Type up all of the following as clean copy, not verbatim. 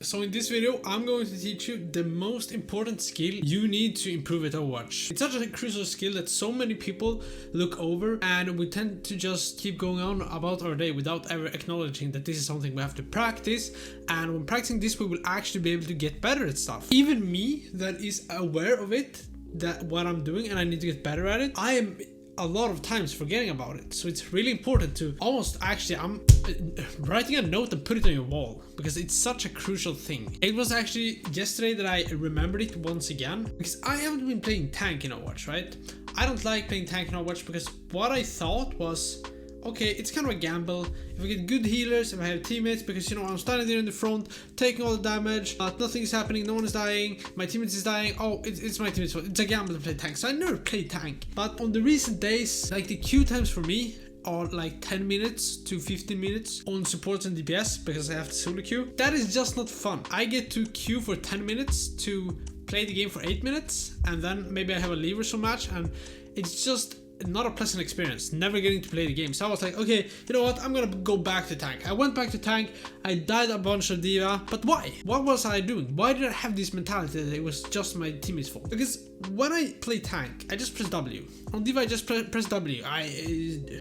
So in this video, I'm going to teach you the most important skill you need to improve at Overwatch. It's such a crucial skill that so many people look over, and we tend to just keep going on about our day without ever acknowledging that this is something we have to practice, and when practicing this we will actually be able to get better at stuff. Even me that is aware of it, that what I'm doing and I need to get better at it, I am a lot of times forgetting about it. So it's really important to I'm writing a note and put it on your wall because it's such a crucial thing. It was actually yesterday that I remembered it once again because I haven't been playing tank in Overwatch, right? I don't like playing tank in Overwatch because what I thought was, okay, it's kind of a gamble. If I get good healers, if I have teammates, because I'm standing there in the front, taking all the damage, nothing is happening, no one is dying, my teammates is dying, oh, it's my teammates' fault. It's a gamble to play tank, so I never play tank. But on the recent days, like the queue times for me are like 10 minutes to 15 minutes on supports and DPS because I have to solo queue. That is just not fun. I get to queue for 10 minutes to play the game for 8 minutes, and then maybe I have a leave or so match, and it's just not a pleasant experience, never getting to play the game. So I was like, okay, you know what, I'm gonna go back to tank. I went back to tank, I died a bunch of D.Va, but why? What was I doing? Why did I have this mentality that it was just my teammates' fault? Because when I play tank, I just press W. On D.Va, I just press W. I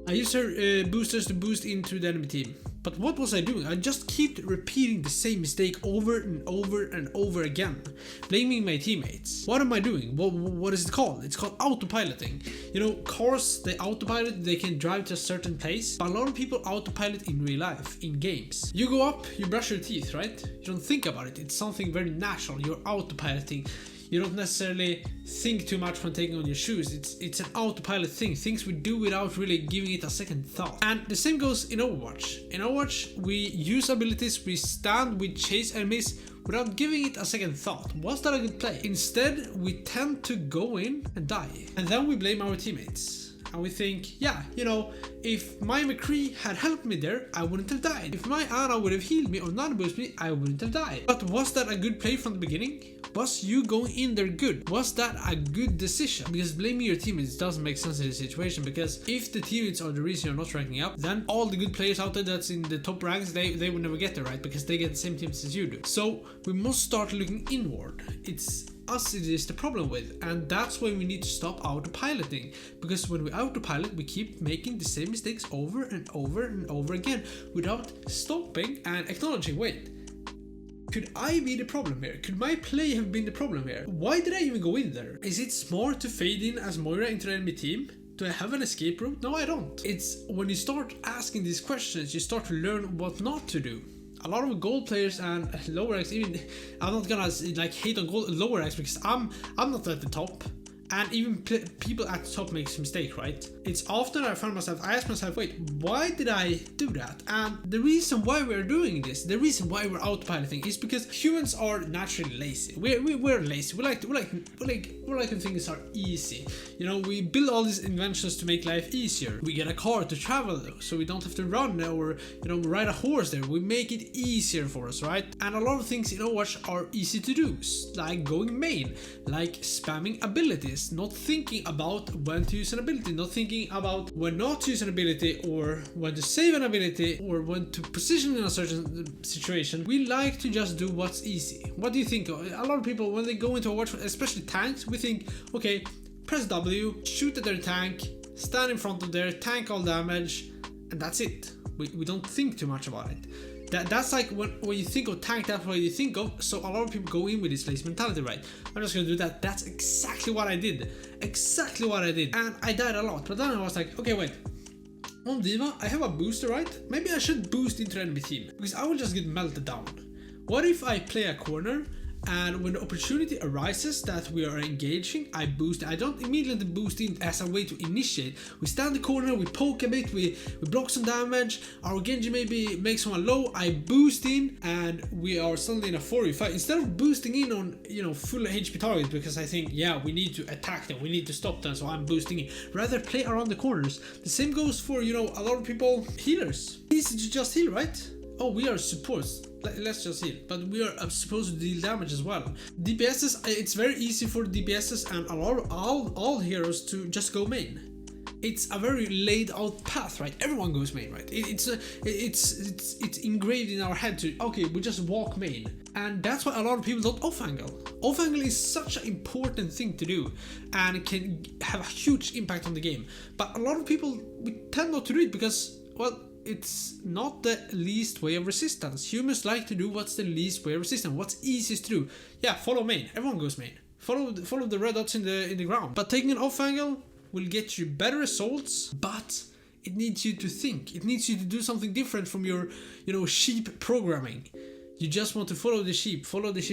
use her boosters to boost into the enemy team. But what was I doing? I just kept repeating the same mistake over and over and over again, blaming my teammates. What am I doing? What is it called? It's called autopiloting. Cars, they autopilot, they can drive to a certain place, but a lot of people autopilot in real life, in games. You go up, you brush your teeth, right? You don't think about it. It's something very natural. You're autopiloting. You don't necessarily think too much when taking on your shoes. It's an autopilot thing, things we do without really giving it a second thought. And the same goes in Overwatch. In Overwatch, we use abilities, we stand, we chase enemies without giving it a second thought. Was that a good play? Instead, we tend to go in and die. And then we blame our teammates. And we think, yeah, if my McCree had helped me there, I wouldn't have died. If my Ana would have healed me or not boosted me, I wouldn't have died. But was that a good play from the beginning? Was you going in there good? Was that a good decision? Because blaming your teammates doesn't make sense in this situation, because if the teammates are the reason you're not ranking up, then all the good players out there that's in the top ranks, they will never get there, right? Because they get the same teams as you do. So we must start looking inward. It's us it is the problem with, and that's why we need to stop autopiloting, because when we autopilot we keep making the same mistakes over and over and over again without stopping and acknowledging, wait, could I be the problem here? Could my play have been the problem here? Why did I even go in there? Is it smart to fade in as Moira into the enemy team? Do I have an escape route? No, I don't. It's when you start asking these questions, you start to learn what not to do. A lot of gold players and lower ranks, even I'm not gonna hate on lower ranks because I'm not at the top, and even people at the top make mistakes, right? It's often I ask myself, wait, why did I do that? And the reason why we're doing this, the reason why we're autopiloting, is because humans are naturally lazy. We're lazy. We like when things are easy. We build all these inventions to make life easier. We get a car to travel so we don't have to run or ride a horse there. We make it easier for us, right? And a lot of things in Overwatch are easy to do, like going main, like spamming abilities, not thinking about when to use an ability, not thinking about when not to use an ability, or when to save an ability, or when to position in a certain situation. We like to just do what's easy. What do you think? A lot of people, when they go into Overwatch, especially tanks, we think, okay, press W, shoot at their tank, stand in front of their tank all damage, and that's it. We don't think too much about it. That's like when you think of tank, that's what you think of. So a lot of people go in with this lazy mentality, right? I'm just gonna do that. That's exactly what I did. And I died a lot. But then I was like, okay, wait. On D.Va, I have a booster, right? Maybe I should boost into the enemy team, because I will just get melted down. What if I play a corner, and when the opportunity arises that we are engaging, I boost. I don't immediately boost in as a way to initiate. We stand the corner, we poke a bit, we block some damage, our Genji maybe makes someone low, I boost in, and we are suddenly in a 4v5. Instead of boosting in on full HP targets, because I think, yeah, we need to attack them, we need to stop them, so I'm boosting in. Rather play around the corners. The same goes for, a lot of people, healers. Easy to just heal, right? Oh, we are supports. Let's just heal, but we are supposed to deal damage as well. DPSs, it's very easy for DPSs and a lot of all heroes to just go main. it's a very laid out path, right? Everyone goes main, right? It's engraved in our head to, okay, we just walk main. And that's why a lot of people don't off-angle. Off-angle is such an important thing to do and can have a huge impact on the game. But a lot of people, we tend not to do it because, well, it's not the least way of resistance. Humans like to do what's the least way of resistance, what's easiest to do. Yeah, follow main. Everyone goes main. Follow the red dots in the ground. But taking an off-angle will get you better results, but it needs you to think. It needs you to do something different from your, sheep programming. You just want to follow the sheep,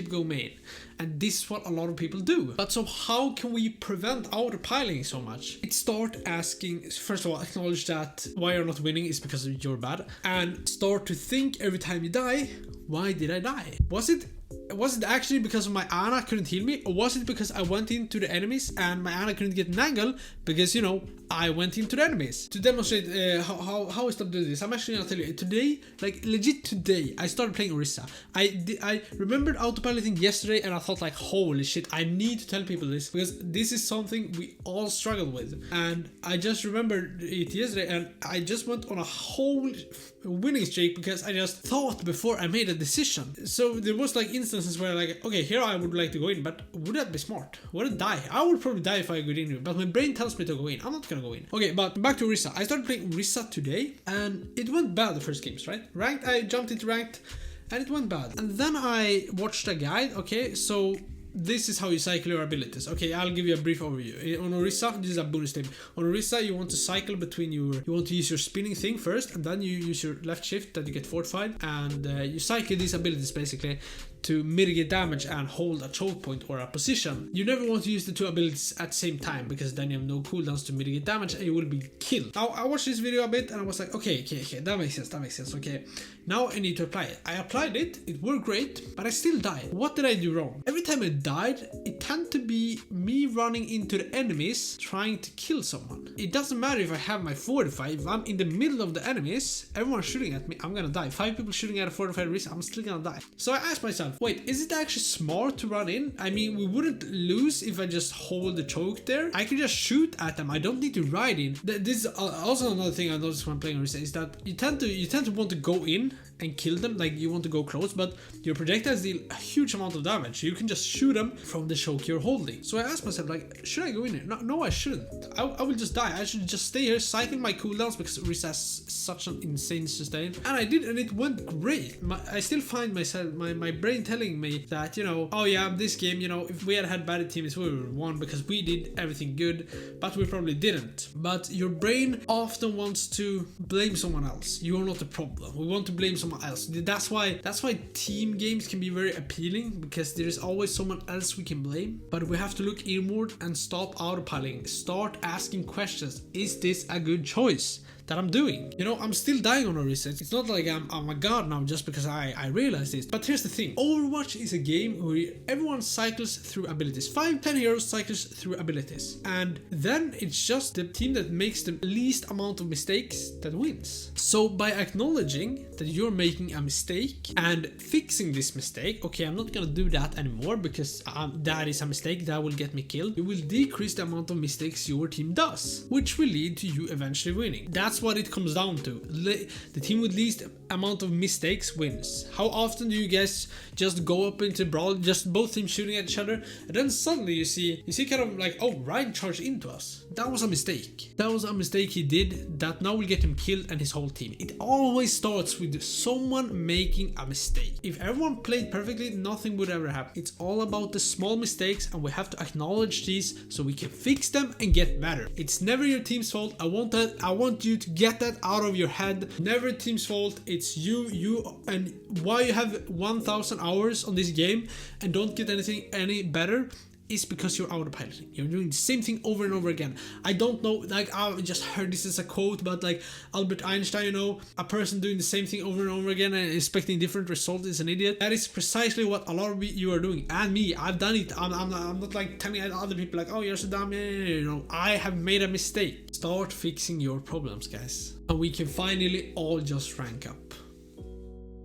go main. And this is what a lot of people do. But so how can we prevent autopiloting so much? It start asking, first of all, acknowledge that why you're not winning is because you're bad. And start to think every time you die, why did I die? Was it actually because my Ana couldn't heal me? Or was it because I went into the enemies and my Ana couldn't get an angle? Because, I went into the enemies. To demonstrate how I stopped doing this, I'm actually gonna tell you. Today, like legit today, I started playing Orisa. I remembered autopiloting yesterday and I thought like, holy shit, I need to tell people this. Because this is something we all struggle with. And I just remembered it yesterday and I just went on a whole winning streak because I just thought before I made a decision. So there was like instances where like, okay, here I would like to go in, but would that be smart? Would it die? I would probably die if I go in, but my brain tells me to go in. I'm not gonna go in. Okay, but back to Orisa. I started playing Orisa today and it went bad the first games, right? Ranked, I jumped into ranked and it went bad. And then I watched a guide. Okay, so this is how you cycle your abilities. Okay, I'll give you a brief overview. On Orisa, this is a bonus tip. On Orisa, you want to cycle between you want to use your spinning thing first, and then you use your left shift that you get fortified, and you cycle these abilities basically to mitigate damage and hold a choke point or a position. You never want to use the two abilities at the same time because then you have no cooldowns to mitigate damage and you will be killed. Now, I watched this video a bit and I was like, okay, that makes sense, okay. Now I need to apply it. I applied it worked great, but I still died. What did I do wrong? Every time I died, it tended to be me running into the enemies trying to kill someone. It doesn't matter if I have my fortify, if I'm in the middle of the enemies, everyone's shooting at me, I'm gonna die. 5 people shooting at a fortified Orisa, I'm still gonna die. So I asked myself, wait, is it actually smart to run in? I mean, we wouldn't lose if I just hold the choke there. I can just shoot at them. I don't need to ride in. This is also another thing I noticed when playing Orisa is that you tend to want to go in and kill them, like you want to go close, but your projectiles deal a huge amount of damage. You can just shoot them from the choke you're holding. So I asked myself, like, should I go in here? No, I shouldn't. I will just die. I should just stay here, cycle my cooldowns because Orisa has such an insane sustain. And I did, and it went great. I still find myself, my brain telling me that, oh yeah, this game, if we had better teams, we would have won because we did everything good, but we probably didn't. But your brain often wants to blame someone else. You are not the problem. We want to blame someone else. That's why team games can be very appealing, because there is always someone else we can blame. But we have to look inward and stop autopiloting. Start asking questions. Is this a good choice that I'm doing? I'm still dying on Orisa. It's not like I'm a god now just because I realized this. But here's the thing. Overwatch is a game where everyone cycles through abilities. 5-10 heroes cycles through abilities. And then it's just the team that makes the least amount of mistakes that wins. So by acknowledging that you're making a mistake and fixing this mistake, okay, I'm not gonna do that anymore because that is a mistake that will get me killed. You will decrease the amount of mistakes your team does, which will lead to you eventually winning. That's what it comes down to. The team with least amount of mistakes wins. How often do you guys just go up into brawl, just both teams shooting at each other, and then suddenly you see kind of like, oh, Ryan charged into us. That was a mistake. That was a mistake he did that now will get him killed and his whole team. It always starts with someone making a mistake. If everyone played perfectly, nothing would ever happen. It's all about the small mistakes, and we have to acknowledge these so we can fix them and get better. It's never your team's fault. I want you to get that out of your head. Never team's fault. It's you, and why you have 1,000 hours on this game and don't get anything any better is because you're autopiloting. You're doing the same thing over and over again. I don't know, like, I just heard this as a quote, but like Albert Einstein, a person doing the same thing over and over again and expecting different results is an idiot. That is precisely what a lot of you are doing, and me. I've done it. I'm not like telling other people like, oh, you're so dumb. I have made a mistake. Start fixing your problems, guys, and we can finally all just rank up.